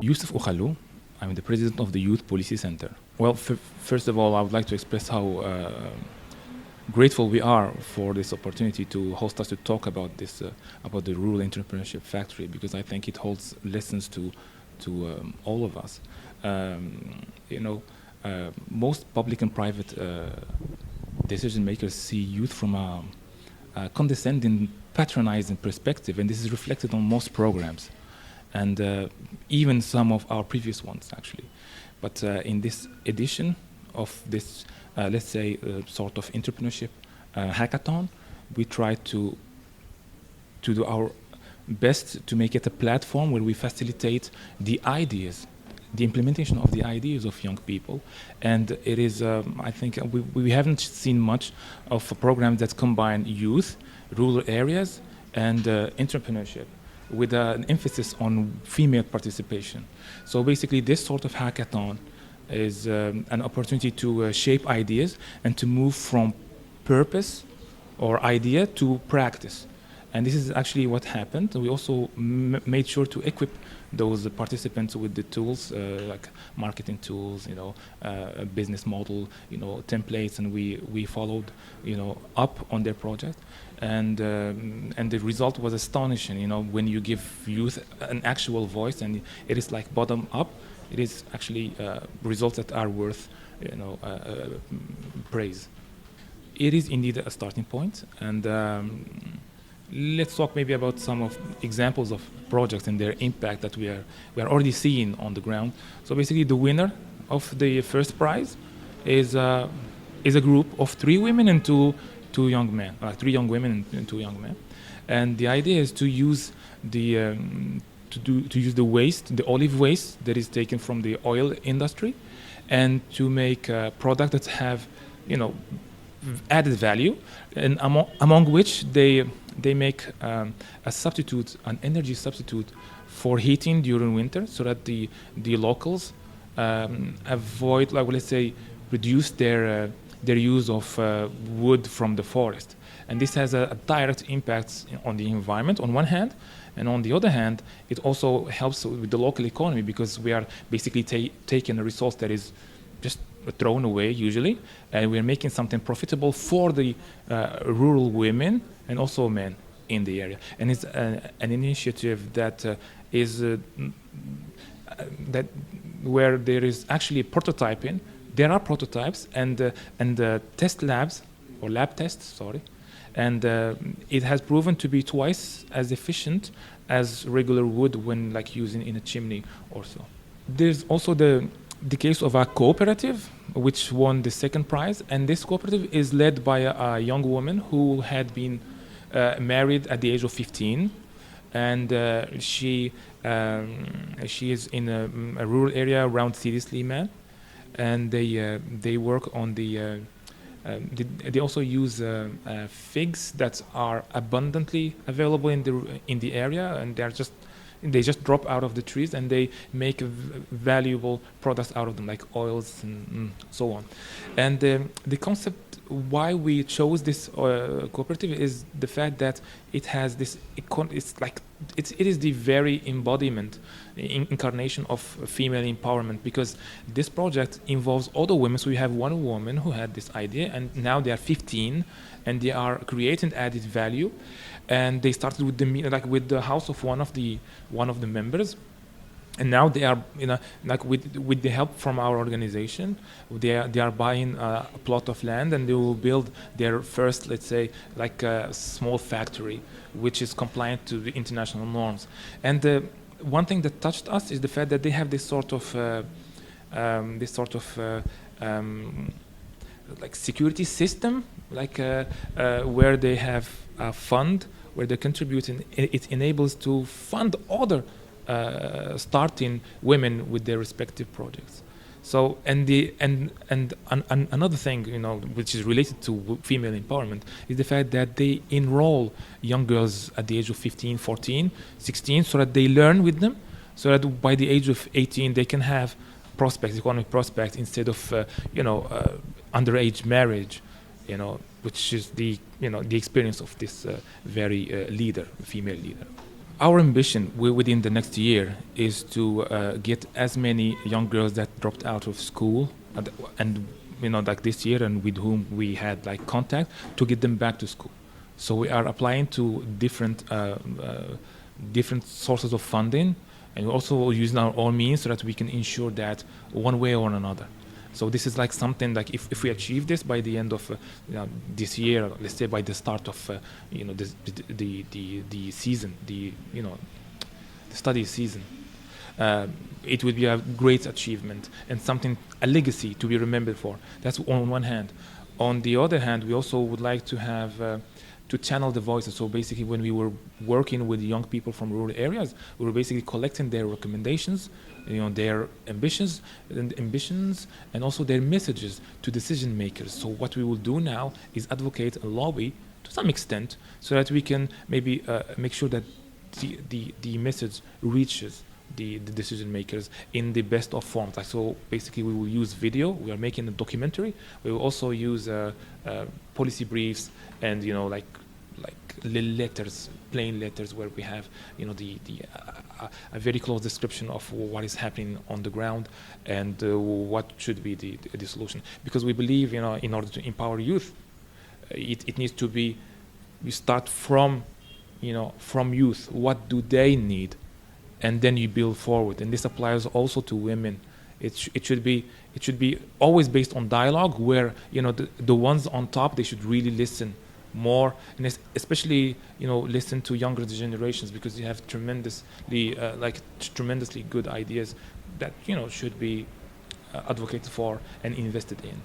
Youssef Oukhallou. I'm the president of the Youth Policy Center. Well, first of all, I would like to express how grateful we are for this opportunity to host us to talk about this, about the Rural Entrepreneurship Factory, because I think it holds lessons to all of us. Most public and private decision makers see youth from a condescending, patronizing perspective, and this is reflected on most programs, and even some of our previous ones, actually. But in this edition of this, let's say, sort of entrepreneurship hackathon, we try to do our best to make it a platform where we facilitate the ideas, the implementation of the ideas of young people. And it is, I think, we haven't seen much of a program that combine youth, rural areas, and entrepreneurship, with an emphasis on female participation. So basically, this sort of hackathon is an opportunity to shape ideas and to move from purpose or idea to practice. And this is actually what happened. We also made sure to equip those participants with the tools, like marketing tools, a business model, templates, and we followed, up on their project. And the result was astonishing. When you give youth an actual voice, and it is like bottom up, it is actually results that are worth, praise. It is indeed a starting point, and let's talk maybe about some of examples of projects and their impact that we are already seeing on the ground. So basically, the winner of the first prize is a group of 3 women and two young men, 3 young women and 2 young men. And the idea is to use the the waste, the olive waste that is taken from the oil industry, and to make products that have, added value, and among which they make a substitute, an energy substitute for heating during winter, so that the locals avoid, let's say, reduce their use of wood from the forest. And this has a direct impact on the environment on one hand, and on the other hand, it also helps with the local economy, because we are basically taking a resource that is just thrown away usually, and we're making something profitable for the rural women and also men in the area. And it's an initiative that is that where there is actually prototyping. There are prototypes and test labs, or lab tests, sorry, and it has proven to be twice as efficient as regular wood when using in a chimney or so. There's also the case of a cooperative which won the second prize, and this cooperative is led by a young woman who had been married at the age of 15, and she is in a rural area around Sidi Slimane, and they work on the they also use figs that are abundantly available in the area, and they just drop out of the trees, and they make valuable products out of them, like oils and so on. And the concept why we chose this cooperative is the fact that it has this. It is the very embodiment, incarnation of female empowerment, because this project involves other women. So we have one woman who had this idea, and now they are 15, and they are creating added value. And they started with with the house of one of the members, and now they are with the help from our organization, they are buying a plot of land, and they will build their first, let's say, a small factory which is compliant to the international norms. And one thing that touched us is the fact that they have this sort of security system, where they have a fund where they contribute, and it enables to fund other starting women with their respective projects. So another thing, which is related to female empowerment, is the fact that they enroll young girls at the age of 15, 14, 16, so that they learn with them, so that by the age of 18 they can have economic prospects, instead of underage marriage, which is the experience of this very female leader. our ambition within the next year is to get as many young girls that dropped out of school and like this year and with whom we had like contact to get them back to school. So we are applying to different sources of funding, and we're also using our own means so that we can ensure that one way or another. So this is like something like if we achieve this by the end of this year, let's say by the start of the season, the study season, it would be a great achievement and a legacy to be remembered for. That's on one hand. On the other hand, we also would like to have to channel the voices. So basically, when we were working with young people from rural areas, we were basically collecting their recommendations, their ambitions, and also their messages to decision makers. So what we will do now is advocate and lobby to some extent, so that we can maybe make sure that the message reaches the decision makers in the best of forms. Like, so basically, we will use video. We are making a documentary. We will also use policy briefs and like letters, plain letters, where we have a very close description of what is happening on the ground and what should be the solution. Because we believe in order to empower youth, it needs to be, you start from youth. What do they need? And then you build forward, and this applies also to women. It should be always based on dialogue, where the ones on top, they should really listen more, and especially listen to younger generations, because they have tremendously good ideas that should be advocated for and invested in.